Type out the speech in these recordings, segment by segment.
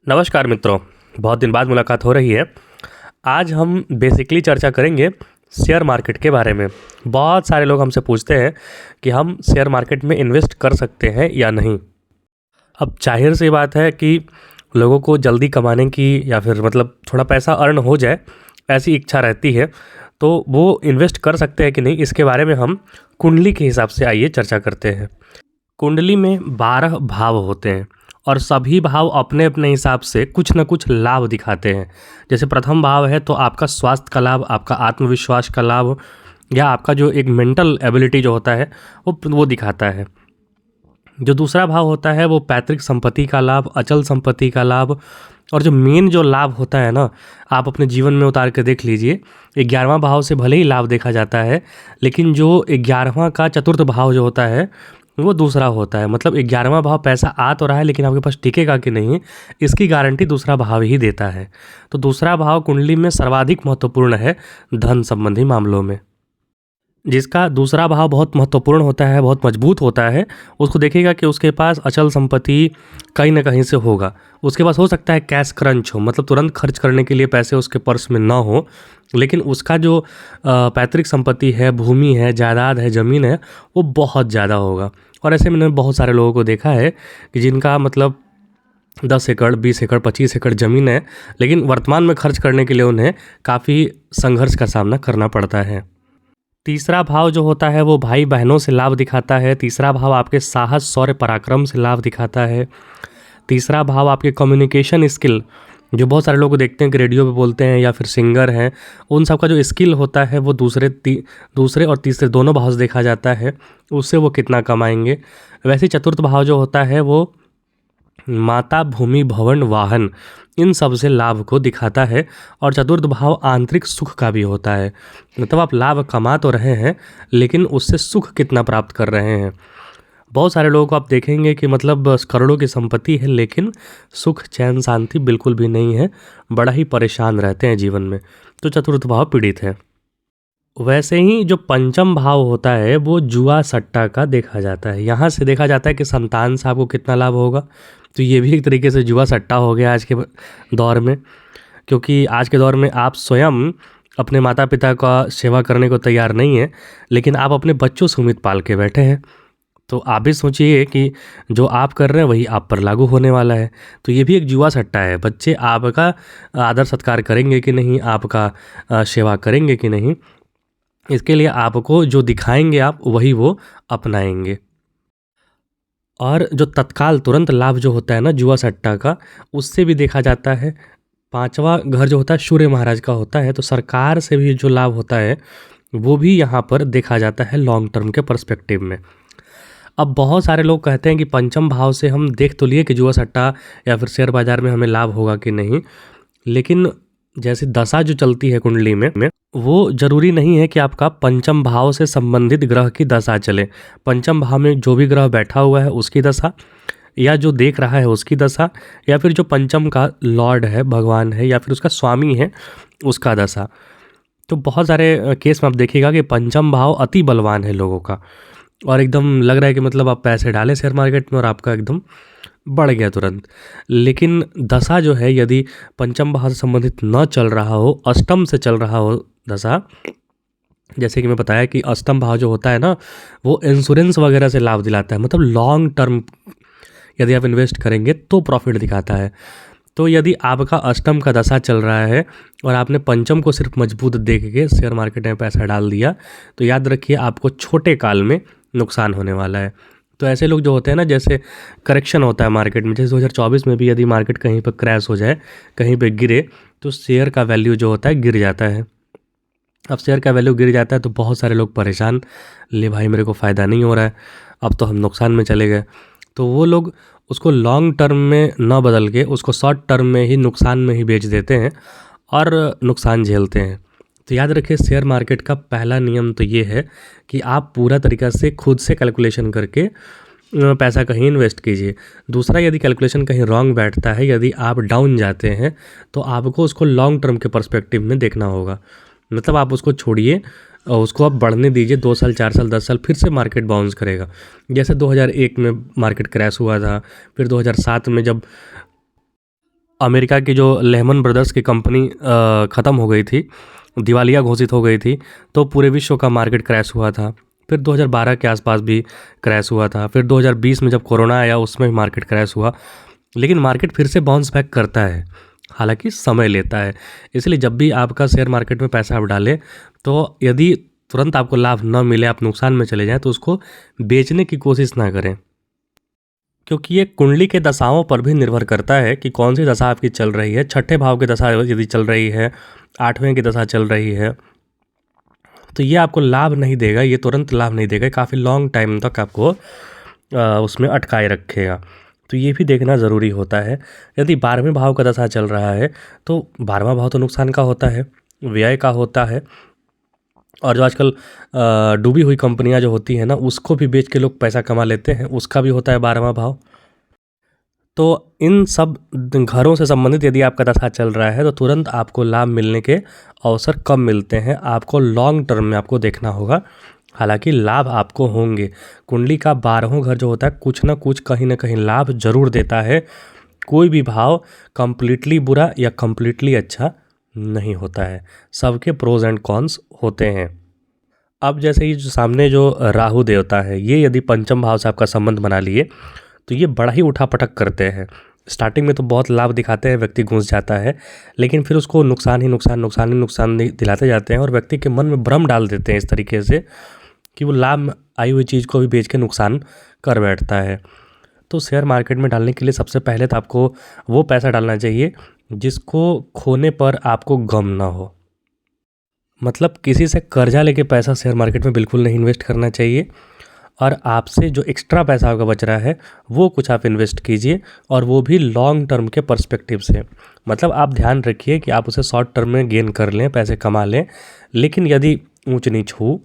नमस्कार मित्रों, बहुत दिन बाद मुलाकात हो रही है। आज हम बेसिकली चर्चा करेंगे शेयर मार्केट के बारे में। बहुत सारे लोग हमसे पूछते हैं कि हम शेयर मार्केट में इन्वेस्ट कर सकते हैं या नहीं। अब जाहिर सी बात है कि लोगों को जल्दी कमाने की या फिर मतलब थोड़ा पैसा अर्न हो जाए, ऐसी इच्छा रहती है, तो वो इन्वेस्ट कर सकते हैं कि नहीं, इसके बारे में हम कुंडली के हिसाब से आइए चर्चा करते हैं। कुंडली में 12 भाव होते हैं और सभी भाव अपने अपने हिसाब से कुछ न कुछ लाभ दिखाते हैं। जैसे प्रथम भाव है तो आपका स्वास्थ्य का लाभ, आपका आत्मविश्वास का लाभ, या आपका जो एक मेंटल एबिलिटी जो होता है वो दिखाता है। जो दूसरा भाव होता है वो पैतृक संपत्ति का लाभ, अचल संपत्ति का लाभ। और जो मेन जो लाभ होता है ना, आप अपने जीवन में उतार के देख लीजिए, 11वां भाव से भले ही लाभ देखा जाता है, लेकिन जो 11वां का चतुर्थ भाव जो होता है वो दूसरा होता है। मतलब 11वां भाव पैसा आ तो रहा है, लेकिन आपके पास टिकेगा कि नहीं, इसकी गारंटी दूसरा भाव ही देता है। तो दूसरा भाव कुंडली में सर्वाधिक महत्वपूर्ण है धन संबंधी मामलों में। जिसका दूसरा भाव बहुत महत्वपूर्ण होता है, बहुत मजबूत होता है, उसको देखिएगा कि उसके पास अचल संपत्ति कहीं ना कहीं से होगा। उसके पास हो सकता है कैश क्रंच हो, मतलब तुरंत खर्च करने के लिए पैसे उसके पर्स में ना हो, लेकिन उसका जो पैतृक संपत्ति है, भूमि है, जायदाद है, ज़मीन है, वो बहुत ज़्यादा होगा। और ऐसे मैंने बहुत सारे लोगों को देखा है कि जिनका मतलब 10 एकड़, 20 एकड़, 25 एकड़ ज़मीन है, लेकिन वर्तमान में खर्च करने के लिए उन्हें काफ़ी संघर्ष का सामना करना पड़ता है। तीसरा भाव जो होता है वो भाई बहनों से लाभ दिखाता है। तीसरा भाव आपके साहस, शौर्य, पराक्रम से लाभ दिखाता है। तीसरा भाव आपके कम्युनिकेशन स्किल, जो बहुत सारे लोग देखते हैं कि रेडियो पे बोलते हैं या फिर सिंगर हैं, उन सब का जो स्किल होता है वो दूसरे और तीसरे दोनों भाव से देखा जाता है, उससे वो कितना कमाएंगे। वैसे ही चतुर्थ भाव जो होता है वो माता, भूमि, भवन, वाहन, इन सब से लाभ को दिखाता है। और चतुर्थ भाव आंतरिक सुख का भी होता है, मतलब आप लाभ कमा तो रहे हैं, लेकिन उससे सुख कितना प्राप्त कर रहे हैं। बहुत सारे लोगों को आप देखेंगे कि मतलब करोड़ों की संपत्ति है, लेकिन सुख, चैन, शांति बिल्कुल भी नहीं है, बड़ा ही परेशान रहते हैं जीवन में। तो चतुर्थ भाव पीड़ित है। वैसे ही जो पंचम भाव होता है वो जुआ सट्टा का देखा जाता है। यहाँ से देखा जाता है कि संतान से आपको कितना लाभ होगा। तो ये भी एक तरीके से जुआ सट्टा हो गया आज के दौर में, क्योंकि आज के दौर में आप स्वयं अपने माता पिता का सेवा करने को तैयार नहीं है, लेकिन आप अपने बच्चों से उम्मीद पाल के बैठे हैं। तो आप भी सोचिए कि जो आप कर रहे हैं वही आप पर लागू होने वाला है। तो ये भी एक जुआ सट्टा है। बच्चे आपका आदर सत्कार करेंगे कि नहीं, आपका सेवा करेंगे कि नहीं, इसके लिए आपको जो दिखाएंगे आप वही वो अपनाएंगे। और जो तत्काल तुरंत लाभ जो होता है ना जुआ सट्टा का, उससे भी देखा जाता है। पांचवा घर जो होता है सूर्य महाराज का होता है, तो सरकार से भी जो लाभ होता है वो भी यहाँ पर देखा जाता है लॉन्ग टर्म के पर्सपेक्टिव में। अब बहुत सारे लोग कहते हैं कि पंचम भाव से हम देख तो लिए कि जुआ सट्टा या फिर शेयर बाजार में हमें लाभ होगा कि नहीं, लेकिन जैसे दशा जो चलती है कुंडली में वो जरूरी नहीं है कि आपका पंचम भाव से संबंधित ग्रह की दशा चले। पंचम भाव में जो भी ग्रह बैठा हुआ है उसकी दशा, या जो देख रहा है उसकी दशा, या फिर जो पंचम का लॉर्ड है, भगवान है, या फिर उसका स्वामी है, उसका दशा। तो बहुत सारे केस में आप देखिएगा कि पंचम भाव अति बलवान है लोगों का, और एकदम लग रहा है कि मतलब आप पैसे डालें शेयर मार्केट में और आपका एकदम बढ़ गया तुरंत। लेकिन दशा जो है यदि पंचम भाव से संबंधित न चल रहा हो, अष्टम से चल रहा हो दशा, जैसे कि मैं बताया कि अष्टम भाव जो होता है ना वो इंश्योरेंस वगैरह से लाभ दिलाता है, मतलब लॉन्ग टर्म यदि आप इन्वेस्ट करेंगे तो प्रॉफिट दिखाता है। तो यदि आपका अष्टम का दशा चल रहा है और आपने पंचम को सिर्फ मजबूत देख के शेयर मार्केट में पैसा डाल दिया, तो याद रखिए आपको छोटे काल में नुकसान होने वाला है। तो ऐसे लोग जो होते हैं ना, जैसे करेक्शन होता है मार्केट में, जैसे 2024 में भी यदि मार्केट कहीं पर क्रैश हो जाए, कहीं पे गिरे, तो शेयर का वैल्यू जो होता है गिर जाता है। अब शेयर का वैल्यू गिर जाता है तो बहुत सारे लोग परेशान, ले भाई मेरे को फ़ायदा नहीं हो रहा है, अब तो हम नुकसान में चले गए। तो वो लोग उसको लॉन्ग टर्म में न बदल के उसको शॉर्ट टर्म में ही नुकसान में ही बेच देते हैं और नुकसान झेलते हैं। तो याद रखिए शेयर मार्केट का पहला नियम तो ये है कि आप पूरा तरीका से खुद से कैलकुलेशन करके पैसा कहीं इन्वेस्ट कीजिए। दूसरा, यदि कैलकुलेशन कहीं रॉन्ग बैठता है, यदि आप डाउन जाते हैं, तो आपको उसको लॉन्ग टर्म के पर्सपेक्टिव में देखना होगा। मतलब आप उसको छोड़िए और उसको आप बढ़ने दीजिए, 2 साल, 4 साल, 10 साल, फिर से मार्केट बाउंस करेगा। जैसे 2001 में मार्केट क्रैश हुआ था, फिर 2007 में जब अमेरिका की जो लेहमन ब्रदर्स की कंपनी ख़त्म हो गई थी, दिवालिया घोषित हो गई थी, तो पूरे विश्व का मार्केट क्रैश हुआ था। फिर 2012 के आसपास भी क्रैश हुआ था। फिर 2020 में जब कोरोना आया उसमें भी मार्केट क्रैश हुआ। लेकिन मार्केट फिर से बाउंस बैक करता है, हालांकि समय लेता है। इसलिए जब भी आपका शेयर मार्केट में पैसा आप डालें, तो यदि तुरंत आपको लाभ न मिले, आप नुकसान में चले जाएँ, तो उसको बेचने की कोशिश ना करें, क्योंकि ये कुंडली के दशाओं पर भी निर्भर करता है कि कौन सी दशा आपकी चल रही है। छठे भाव की दशा यदि चल रही है, आठवें की दशा चल रही है, तो ये आपको लाभ नहीं देगा, ये तुरंत लाभ नहीं देगा, काफ़ी लॉन्ग टाइम तक आपको उसमें अटकाए रखेगा। तो ये भी देखना ज़रूरी होता है। यदि 12वें भाव का दशा चल रहा है, तो 12वां भाव तो नुकसान का होता है, व्यय का होता है। और जो आजकल डूबी हुई कंपनियां जो होती हैं ना, उसको भी बेच के लोग पैसा कमा लेते हैं, उसका भी होता है 12वां भाव। तो इन सब घरों से संबंधित यदि आपका दशा चल रहा है, तो तुरंत आपको लाभ मिलने के अवसर कम मिलते हैं। आपको लॉन्ग टर्म में आपको देखना होगा, हालांकि लाभ आपको होंगे। कुंडली का 12वां घर जो होता है, कुछ ना कुछ कहीं ना कहीं लाभ जरूर देता है। कोई भी भाव कंप्लीटली बुरा या कंप्लीटली अच्छा नहीं होता है, सबके प्रोज एंड कॉन्स होते हैं। अब जैसे ही जो सामने जो राहु देवता है, ये यदि पंचम भाव से आपका संबंध बना लिए, तो ये बड़ा ही उठापटक करते हैं। स्टार्टिंग में तो बहुत लाभ दिखाते हैं, व्यक्ति घुस जाता है, लेकिन फिर उसको नुकसान ही नुकसान नुकसान ही नुकसान दिलाते जाते हैं और व्यक्ति के मन में भ्रम डाल देते हैं इस तरीके से कि वो लाभ में आई हुई चीज़ को भी बेच के नुकसान कर बैठता है। तो शेयर मार्केट में डालने के लिए सबसे पहले तो आपको वो पैसा डालना चाहिए जिसको खोने पर आपको गम ना हो। मतलब किसी से कर्जा लेके पैसा शेयर मार्केट में बिल्कुल नहीं इन्वेस्ट करना चाहिए, और आपसे जो एक्स्ट्रा पैसा आपका बच रहा है वो कुछ आप इन्वेस्ट कीजिए, और वो भी लॉन्ग टर्म के पर्सपेक्टिव से। मतलब आप ध्यान रखिए कि आप उसे शॉर्ट टर्म में गेन कर लें, पैसे कमा लें, लेकिन यदि ऊंच नीच हो,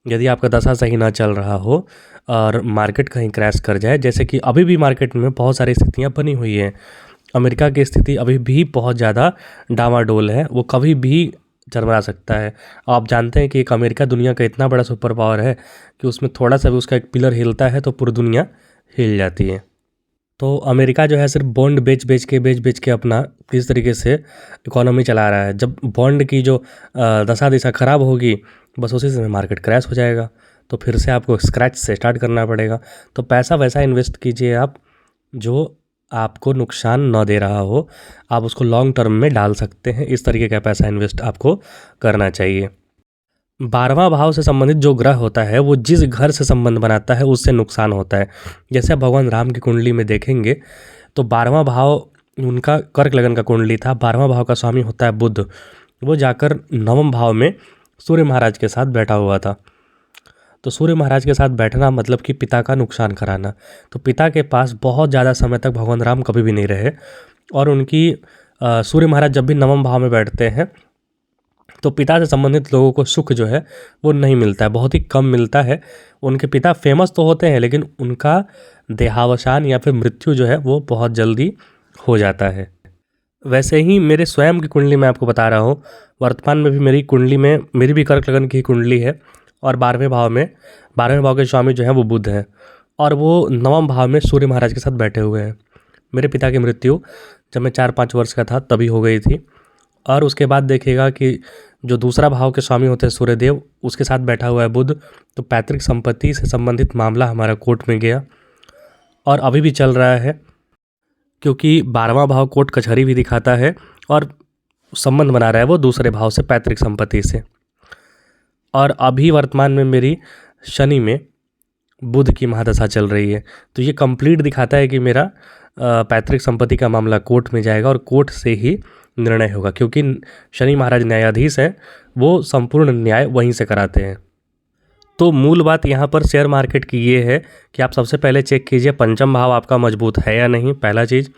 यदि आपका दशा सही ना चल रहा हो और मार्केट कहीं क्रैश कर जाए, जैसे कि अभी भी मार्केट में बहुत सारी स्थितियाँ बनी हुई हैं। अमेरिका की स्थिति अभी भी बहुत ज़्यादा डामाडोल है, वो कभी भी चरमरा सकता है। आप जानते हैं कि एक अमेरिका दुनिया का इतना बड़ा सुपर पावर है कि उसमें थोड़ा सा भी उसका एक पिलर हिलता है तो पूरी दुनिया हिल जाती है। तो अमेरिका जो है सिर्फ बॉन्ड बेच के अपना किस तरीके से इकोनॉमी चला रहा है। जब बॉन्ड की जो दशा दिशा खराब होगी, बस उसी समय मार्केट क्रैश हो जाएगा, तो फिर से आपको स्क्रैच से स्टार्ट करना पड़ेगा। तो पैसा वैसा इन्वेस्ट कीजिए आप जो आपको नुकसान न दे रहा हो, आप उसको लॉन्ग टर्म में डाल सकते हैं। इस तरीके का पैसा इन्वेस्ट आपको करना चाहिए। 12वां भाव से संबंधित जो ग्रह होता है, वो जिस घर से संबंध बनाता है उससे नुकसान होता है। जैसे आप भगवान राम की कुंडली में देखेंगे तो 12वां भाव उनका कर्क लगन का कुंडली था। 12वां भाव का स्वामी होता है बुध, वो जाकर 9वें भाव में सूर्य महाराज के साथ बैठा हुआ था। तो सूर्य महाराज के साथ बैठना मतलब कि पिता का नुकसान कराना। तो पिता के पास बहुत ज़्यादा समय तक भगवान राम कभी भी नहीं रहे, और उनकी सूर्य महाराज जब भी 9वें भाव में बैठते हैं तो पिता से संबंधित लोगों को सुख जो है वो नहीं मिलता है, बहुत ही कम मिलता है। उनके पिता फेमस तो होते हैं, लेकिन उनका देहावसान या फिर मृत्यु जो है वो बहुत जल्दी हो जाता है। वैसे ही मेरे स्वयं की कुंडली मैं आपको बता रहा हूँ, वर्तमान में भी मेरी कुंडली में मेरी भी कर्क लगन की कुंडली है, और 12वें भाव के स्वामी जो हैं वो बुध हैं, और वो 9वें भाव में सूर्य महाराज के साथ बैठे हुए हैं। मेरे पिता की मृत्यु जब मैं 4-5 वर्ष का था तभी हो गई थी। और उसके बाद देखिएगा कि जो दूसरा भाव के स्वामी होते हैं सूर्यदेव, उसके साथ बैठा हुआ है बुध। तो पैतृक संपत्ति से संबंधित मामला हमारा कोर्ट में गया और अभी भी चल रहा है, क्योंकि 12वां भाव कोर्ट कचहरी भी दिखाता है और संबंध बना रहा है वो दूसरे भाव से, पैतृक संपत्ति से। और अभी वर्तमान में मेरी शनि में बुध की महादशा चल रही है। तो ये कंप्लीट दिखाता है कि मेरा पैतृक संपत्ति का मामला कोर्ट में जाएगा और कोर्ट से ही निर्णय होगा, क्योंकि शनि महाराज न्यायाधीश हैं, वो संपूर्ण न्याय वहीं से कराते हैं। तो मूल बात यहाँ पर शेयर मार्केट की ये है कि आप सबसे पहले चेक कीजिए पंचम भाव आपका मजबूत है या नहीं, पहला चीज़।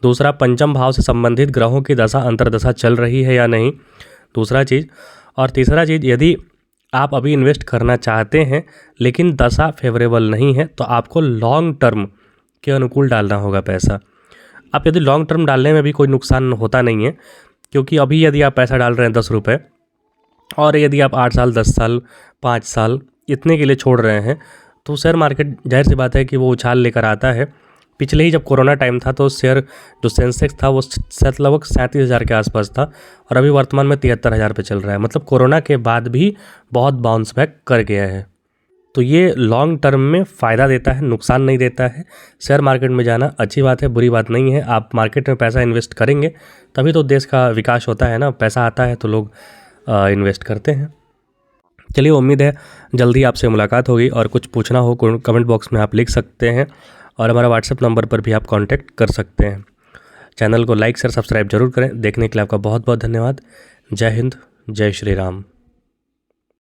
दूसरा, पंचम भाव से संबंधित ग्रहों की दशा अंतर्दशा चल रही है या नहीं, दूसरा चीज़। और तीसरा चीज़, यदि आप अभी इन्वेस्ट करना चाहते हैं लेकिन दशा फेवरेबल नहीं है, तो आपको लॉन्ग टर्म के अनुकूल डालना होगा पैसा। आप यदि लॉन्ग टर्म डालने में भी कोई नुकसान होता नहीं है, क्योंकि अभी यदि आप पैसा डाल रहे हैं 10 रुपये, और यदि आप 8 साल 10 साल 5 साल इतने के लिए छोड़ रहे हैं, तो शेयर मार्केट जाहिर सी बात है कि वो उछाल लेकर आता है। पिछले ही जब कोरोना टाइम था तो शेयर जो सेंसेक्स था वो शायद लगभग 37,000 के आसपास था और अभी वर्तमान में 73,000 पे चल रहा है। मतलब कोरोना के बाद भी बहुत बाउंस बैक कर गया है। तो ये लॉन्ग टर्म में फ़ायदा देता है, नुकसान नहीं देता है। शेयर मार्केट में जाना अच्छी बात है, बुरी बात नहीं है। आप मार्केट में पैसा इन्वेस्ट करेंगे तभी तो देश का विकास होता है ना। पैसा आता है तो लोग इन्वेस्ट करते हैं। चलिए, उम्मीद है जल्दी आपसे मुलाकात होगी और कुछ पूछना हो कमेंट बॉक्स में आप लिख सकते हैं और हमारा व्हाट्सएप नंबर पर भी आप कांटेक्ट कर सकते हैं। चैनल को लाइक शेयर सब्सक्राइब जरूर करें। देखने के लिए आपका बहुत बहुत धन्यवाद। जय हिंद, जय श्री राम।